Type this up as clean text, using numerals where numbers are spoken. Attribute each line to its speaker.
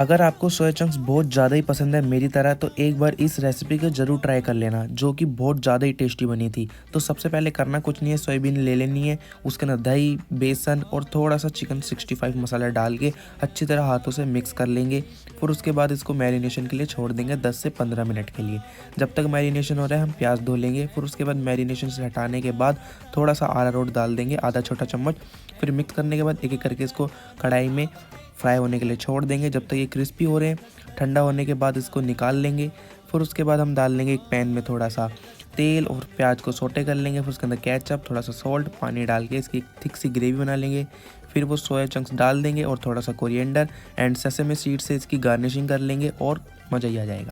Speaker 1: अगर आपको soya chunks बहुत ज़्यादा ही पसंद है मेरी तरह, तो एक बार इस रेसिपी को ज़रूर ट्राई कर लेना, जो कि बहुत ज़्यादा ही टेस्टी बनी थी। तो सबसे पहले करना कुछ नहीं है, सोयाबीन ले लेनी है, उसके अंदर दही, बेसन और थोड़ा सा चिकन 65 मसाला डाल के अच्छी तरह हाथों से मिक्स कर लेंगे। फिर उसके बाद इसको मैरिनेशन के लिए छोड़ देंगे 10 से 15 मिनट के लिए। जब तक मैरिनेशन हो रहा है हम प्याज धो लेंगे। फिर उसके बाद मैरिनेशन से हटाने के बाद थोड़ा सा अरारोट डाल देंगे, आधा छोटा चम्मच। फिर मिक्स करने के बाद एक एक करके इसको कढ़ाई में फ्राई होने के लिए छोड़ देंगे जब तक ये क्रिस्पी हो रहे हैं। ठंडा होने के बाद इसको निकाल लेंगे। फिर उसके बाद हम डाल लेंगे एक पैन में थोड़ा सा तेल और प्याज को सौटे कर लेंगे। फिर उसके अंदर केचप, थोड़ा सा सॉल्ट, पानी डाल के इसकी एक थिक सी ग्रेवी बना लेंगे। फिर वो सोया चंक्स डाल देंगे और थोड़ा सा कोरिएंडर एंड सेसमे सीड से इसकी गार्निशिंग कर लेंगे और मज़ा ही आ जाएगा।